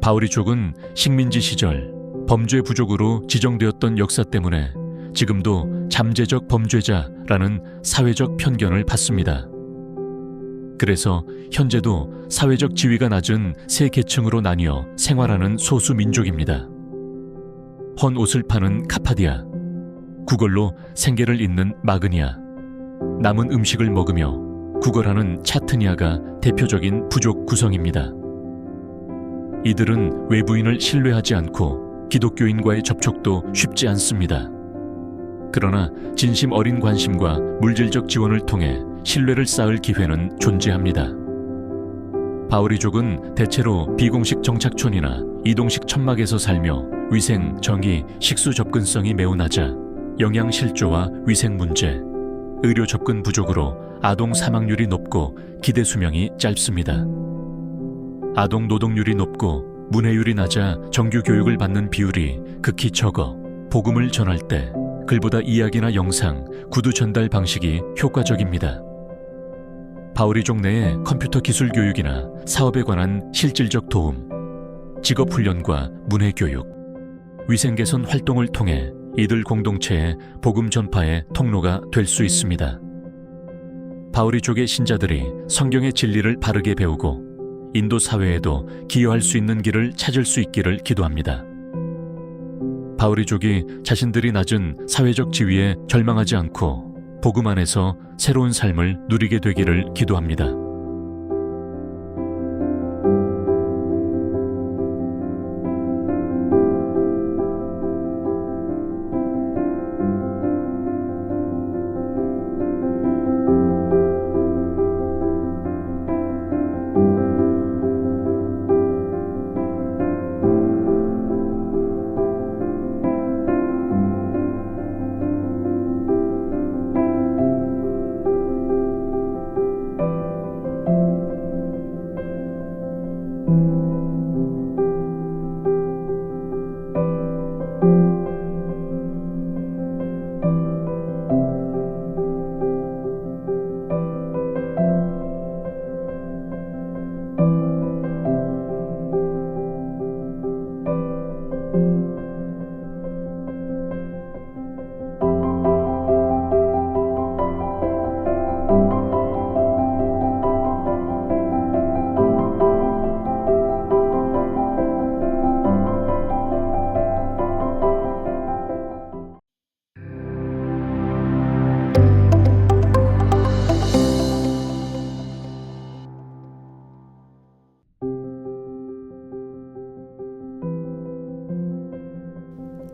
바오리족은 식민지 시절 범죄 부족으로 지정되었던 역사 때문에 지금도 잠재적 범죄자라는 사회적 편견을 받습니다. 그래서 현재도 사회적 지위가 낮은 세 계층으로 나뉘어 생활하는 소수 민족입니다. 헌 옷을 파는 카파디아, 구걸로 생계를 잇는 마그니아, 남은 음식을 먹으며 구걸하는 차트니아가 대표적인 부족 구성입니다. 이들은 외부인을 신뢰하지 않고 기독교인과의 접촉도 쉽지 않습니다. 그러나 진심 어린 관심과 물질적 지원을 통해 신뢰를 쌓을 기회는 존재합니다. 바오리족은 대체로 비공식 정착촌이나 이동식 천막에서 살며 위생, 정의, 식수 접근성이 매우 낮아 영양 실조와 위생 문제, 의료 접근 부족으로 아동 사망률이 높고 기대 수명이 짧습니다. 아동 노동률이 높고 문해율이 낮아 정규 교육을 받는 비율이 극히 적어 복음을 전할 때 글보다 이야기나 영상, 구두 전달 방식이 효과적입니다. 바오리족 내에 컴퓨터 기술 교육이나 사업에 관한 실질적 도움, 직업 훈련과 문해 교육, 위생 개선 활동을 통해 이들 공동체의 복음 전파의 통로가 될 수 있습니다. 바오리족의 신자들이 성경의 진리를 바르게 배우고 인도 사회에도 기여할 수 있는 길을 찾을 수 있기를 기도합니다. 바오리족이 자신들이 낮은 사회적 지위에 절망하지 않고 복음 안에서 새로운 삶을 누리게 되기를 기도합니다.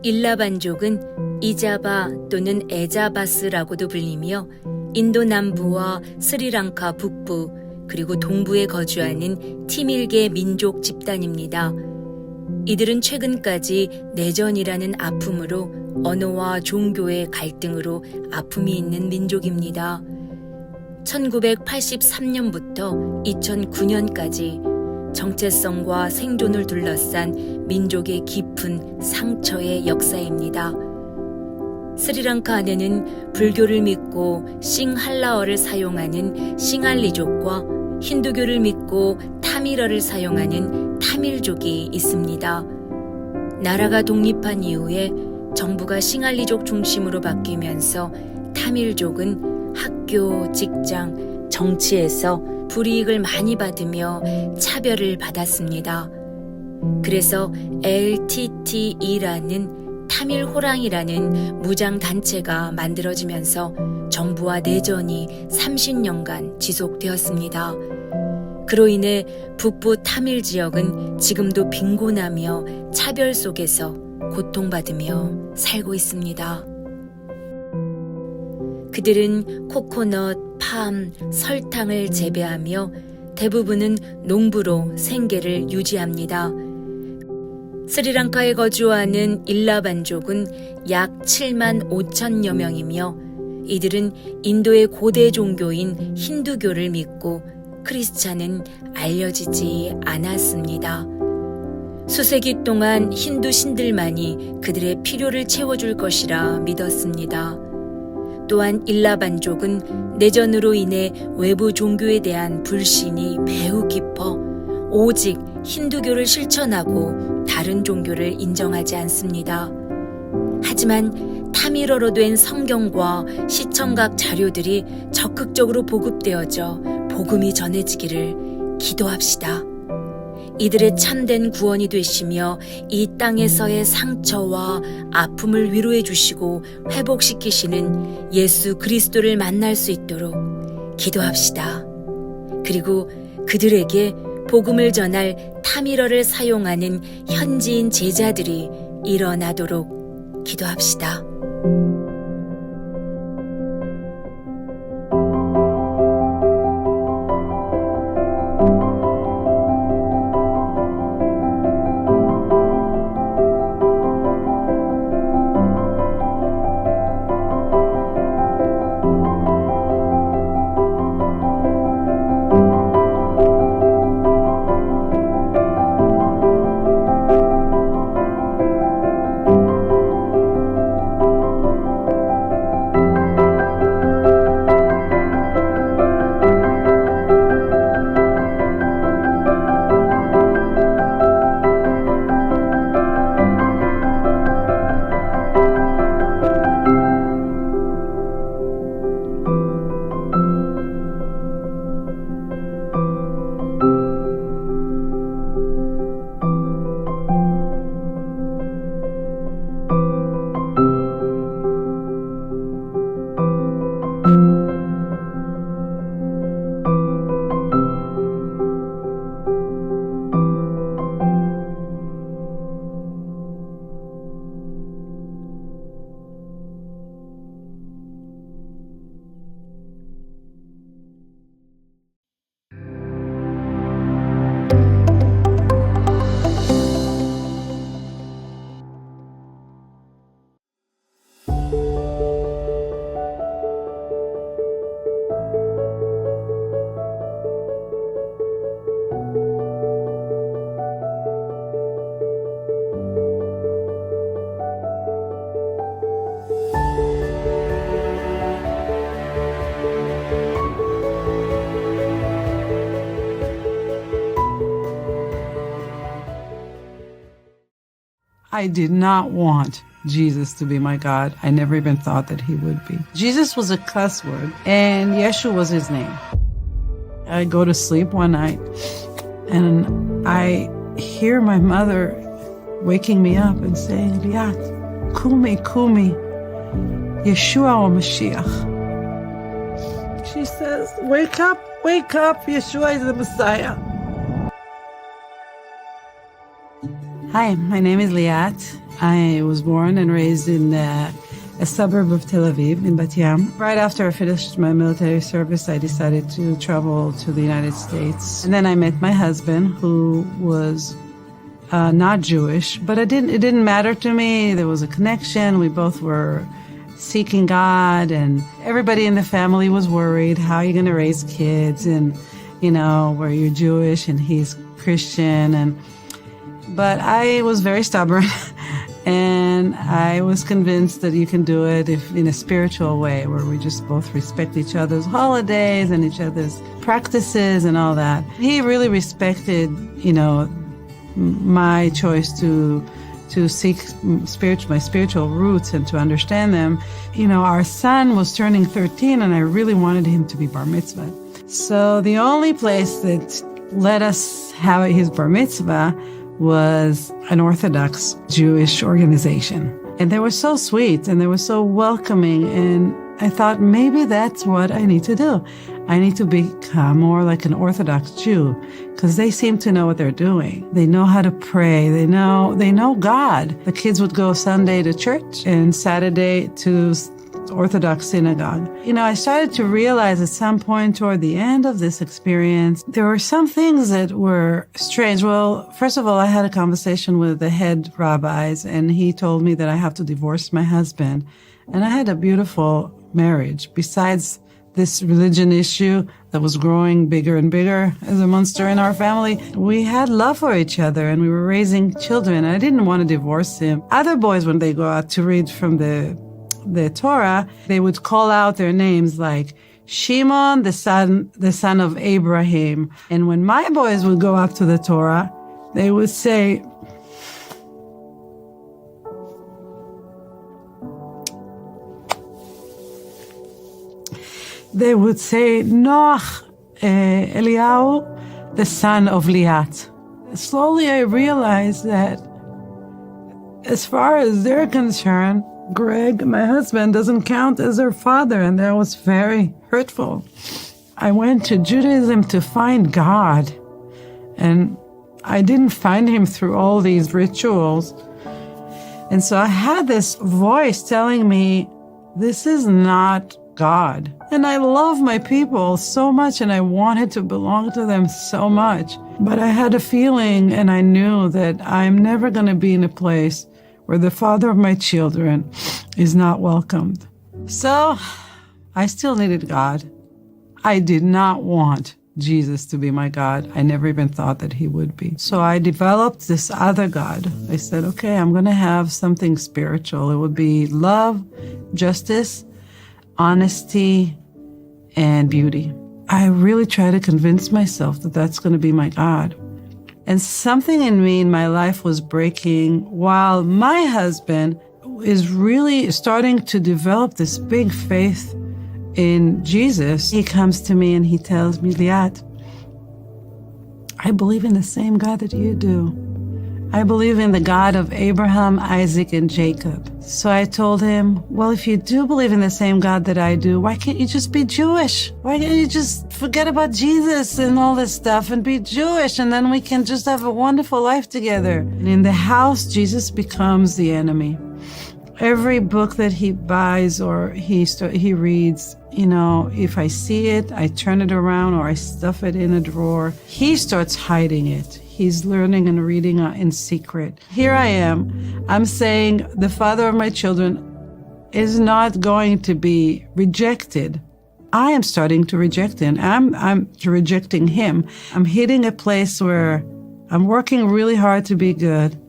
일라반족은 이자바 또는 에자바스라고도 불리며 인도 남부와 스리랑카 북부 그리고 동부에 거주하는 티밀계 민족 집단입니다. 이들은 최근까지 내전이라는 아픔으로 언어와 종교의 갈등으로 아픔이 있는 민족입니다. 1983년부터 2009년까지 정체성과 생존을 둘러싼 민족의 깊은 상처의 역사입니다. 스리랑카 안에는 불교를 믿고 싱할라어를 사용하는 싱할리족과 힌두교를 믿고 타밀어를 사용하는 타밀족이 있습니다. 나라가 독립한 이후에 정부가 싱할리족 중심으로 바뀌면서 타밀족은 학교, 직장, 정치에서 불이익을 많이 받으며 차별을 받았습니다. 그래서 LTTE라는 타밀 호랑이라는 무장단체가 만들어지면서 정부와 내전이 30년간 지속되었습니다. 그로 인해 북부 타밀 지역은 지금도 빈곤하며 차별 속에서 고통받으며 살고 있습니다. 그들은 코코넛, 팜, 설탕을 재배하며 대부분은 농부로 생계를 유지합니다. 스리랑카에 거주하는 일라반족은 약 7만 5천여 명이며 이들은 인도의 고대 종교인 힌두교를 믿고 크리스찬은 알려지지 않았습니다. 수세기 동안 힌두 신들만이 그들의 필요를 채워줄 것이라 믿었습니다. 또한 일라반족은 내전으로 인해 외부 종교에 대한 불신이 매우 깊어 오직 힌두교를 실천하고 다른 종교를 인정하지 않습니다. 하지만 타밀어로 된 성경과 시청각 자료들이 적극적으로 보급되어져 복음이 전해지기를 기도합시다. 이들의 참된 구원이 되시며 이 땅에서의 상처와 아픔을 위로해 주시고 회복시키시는 예수 그리스도를 만날 수 있도록 기도합시다. 그리고 그들에게 복음을 전할 타밀어를 사용하는 현지인 제자들이 일어나도록 기도합시다. I did not want Jesus to be my God. I never even thought that he would be. Jesus was a cuss word, and Yeshua was his name. I go to sleep one night, and I hear my mother waking me up and saying, Liat, Kumi, Kumi, Yeshua or Mashiach. She says, wake up, Yeshua is the Messiah. Hi, my name is Liat. I was born and raised in a suburb of Tel Aviv, in Bat Yam. Right after I finished my military service, I decided to travel to the United States. And then I met my husband, who was not Jewish, but it didn't matter to me. There was a connection. We both were seeking God, and everybody in the family was worried, how are you going to raise kids? And, where you're Jewish and he's Christian. But I was very stubborn, and I was convinced that you can do it if in a spiritual way, where we just both respect each other's holidays and each other's practices and all that. He really respected, my choice to seek my spiritual roots and to understand them. Our son was turning 13, and I really wanted him to be bar mitzvah. So the only place that let us have his bar mitzvah was an Orthodox Jewish organization. And they were so sweet and they were so welcoming. And I thought, maybe that's what I need to do. I need to become more like an Orthodox Jew, because they seem to know what they're doing. They know how to pray. They know God. The kids would go Sunday to church and Saturday to Orthodox synagogue. I started to realize at some point toward the end of this experience, there were some things that were strange. Well, first of all, I had a conversation with the head rabbis, and he told me that I have to divorce my husband. And I had a beautiful marriage. Besides this religion issue that was growing bigger and bigger as a monster in our family, we had love for each other and we were raising children. I didn't want to divorce him. Other boys, when they go out to read from the Torah, they would call out their names like Shimon, the son of Abraham. And when my boys would go up to the Torah, They would say, Noach Eliyahu, the son of Liat. Slowly I realized that as far as they're concerned, Greg, my husband, doesn't count as their father, and that was very hurtful. I went to Judaism to find God, and I didn't find him through all these rituals. And so I had this voice telling me, this is not God. And I love my people so much, and I wanted to belong to them so much. But I had a feeling, and I knew that I'm never going to be in a place where the father of my children is not welcomed. So I still needed God. I did not want Jesus to be my God. I never even thought that he would be. So I developed this other God. I said, okay, I'm going to have something spiritual. It would be love, justice, honesty, and beauty. I really try to convince myself that that's going to be my God. And something in me in my life was breaking while my husband is really starting to develop this big faith in Jesus. He comes to me and he tells me, Liat, I believe in the same God that you do. I believe in the God of Abraham, Isaac, and Jacob. So I told him, well, if you do believe in the same God that I do, why can't you just be Jewish? Why can't you just forget about Jesus and all this stuff and be Jewish, and then we can just have a wonderful life together? And in the house, Jesus becomes the enemy. Every book that he buys or he reads, if I see it, I turn it around or I stuff it in a drawer. He starts hiding it. He's learning and reading in secret. Here I am. I'm saying the father of my children is not going to be rejected. I am starting to reject him. I'm rejecting him. I'm hitting a place where I'm working really hard to be good,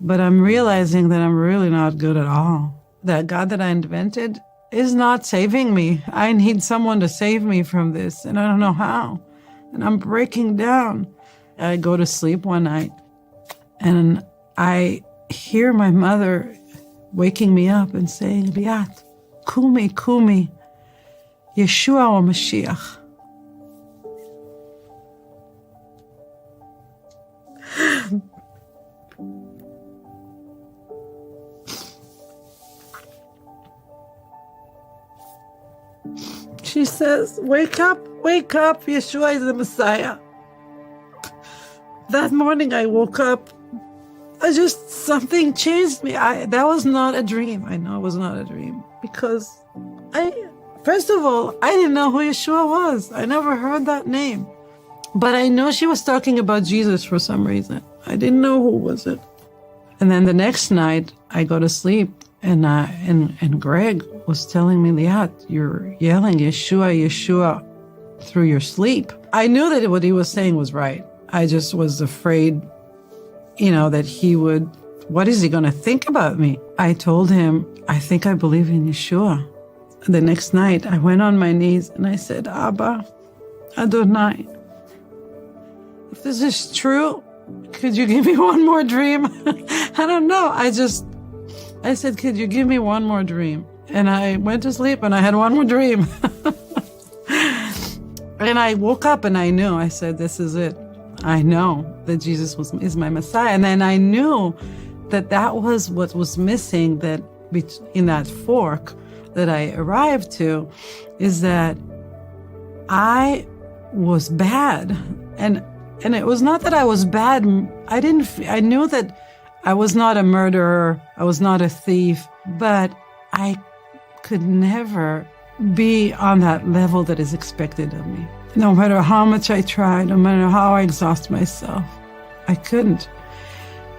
but I'm realizing that I'm really not good at all. That God that I invented is not saving me. I need someone to save me from this, and I don't know how. And I'm breaking down. I go to sleep one night, and I hear my mother waking me up and saying, Liat, Kumi, Kumi, Yeshua or Mashiach. She says, wake up, Yeshua is the Messiah. That morning I woke up, something changed me. That was not a dream. I know it was not a dream because first of all, I didn't know who Yeshua was. I never heard that name. But I know she was talking about Jesus for some reason. I didn't know who was it. And then the next night I go to sleep and Greg was telling me, Liat, you're yelling Yeshua, Yeshua through your sleep. I knew that what he was saying was right. I just was afraid, that what is he going to think about me? I told him, I think I believe in Yeshua. The next night, I went on my knees and I said, Abba, Adonai, if this is true, could you give me one more dream? I don't know. I said, could you give me one more dream? And I went to sleep and I had one more dream. And I woke up and I knew, I said, this is it. I know that Jesus is my Messiah. And then I knew that was what was missing, that in that fork that I arrived to, is that I was bad. And it was not that I was bad. I knew that I was not a murderer. I was not a thief, but I could never be on that level that is expected of me. No matter how much I tried, no matter how I exhaust myself, I couldn't.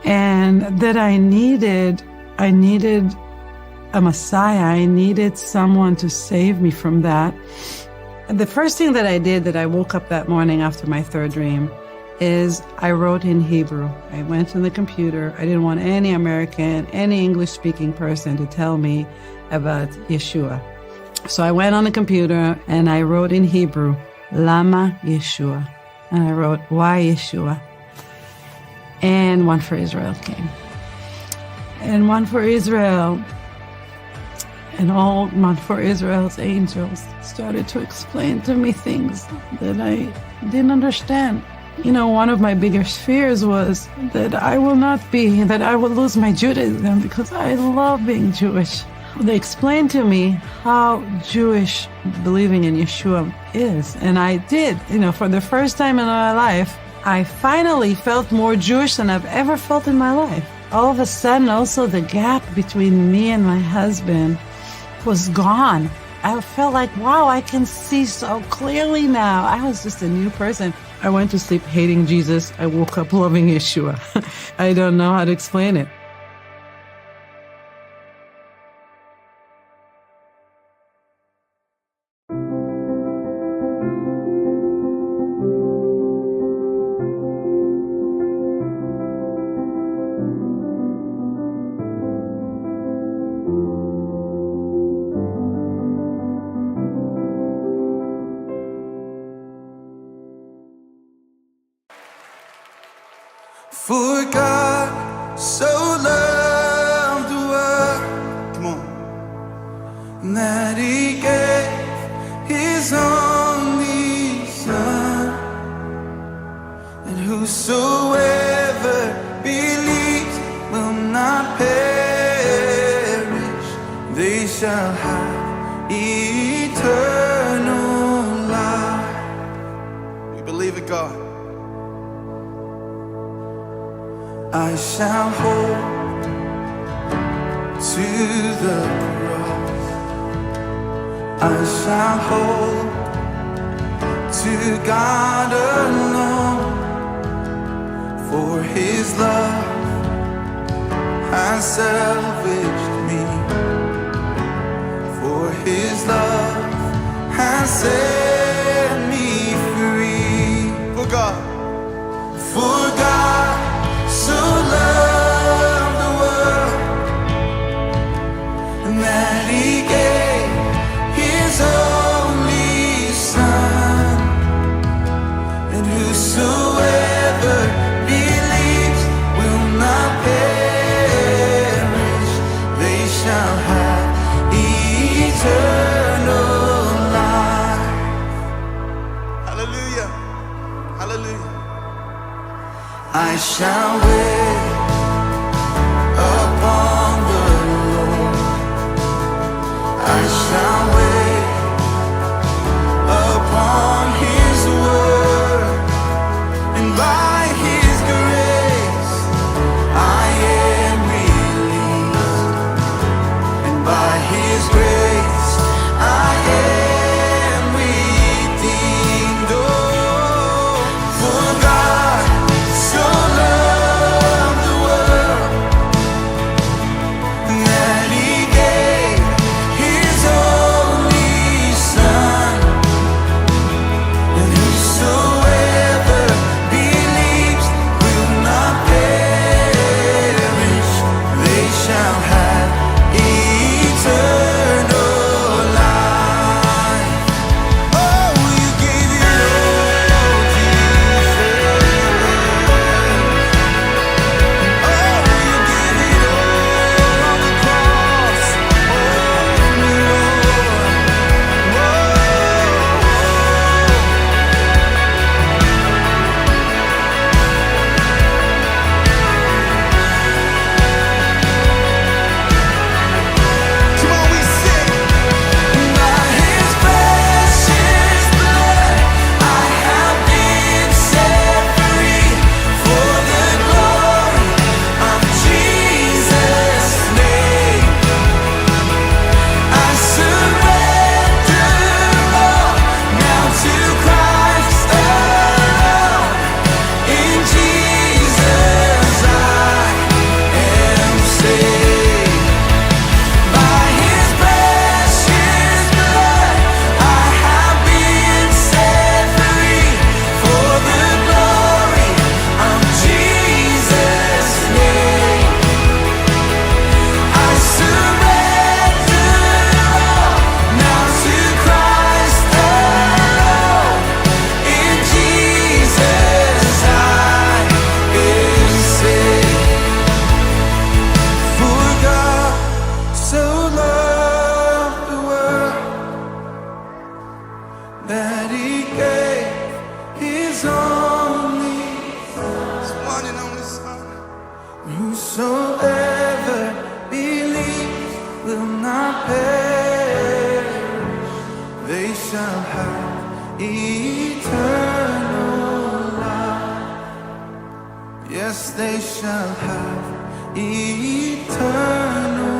And that I needed a Messiah. I needed someone to save me from that. And the first thing that I did, that I woke up that morning after my third dream, is I wrote in Hebrew. I went to the computer. I didn't want any American, any English-speaking person to tell me about Yeshua. So I went on the computer and I wrote in Hebrew, Lama Yeshua. And I wrote, why Yeshua? and One for Israel came. And One for Israel and all One for Israel's angels started to explain to me things that I didn't understand. You know, one of my biggest fears was that I will lose my Judaism because I love being Jewish. They explained to me how Jewish believing in Yeshua is. And I did, for the first time in my life, I finally felt more Jewish than I've ever felt in my life. All of a sudden, also the gap between me and my husband was gone. I felt like, wow, I can see so clearly now. I was just a new person. I went to sleep hating Jesus. I woke up loving Yeshua. I don't know how to explain it. For God so loved the world, come on, that He gave His only Son, and whosoever believes will not perish, they shall have eternal life. We believe it, God. I shall hold to the cross. I shall hold to God alone, for His love has salvaged me, for His love has set me free. For God so loved the world, that He gave His only Son, and whosoever believes will not perish, they shall have eternal life. Hallelujah, hallelujah. I shall wait upon the Lord. I shall wait upon His word, and by His grace I am released, and by His grace I am redeemed. Oh, for God so loved will not perish. They shall have eternal life. Yes, they shall have eternal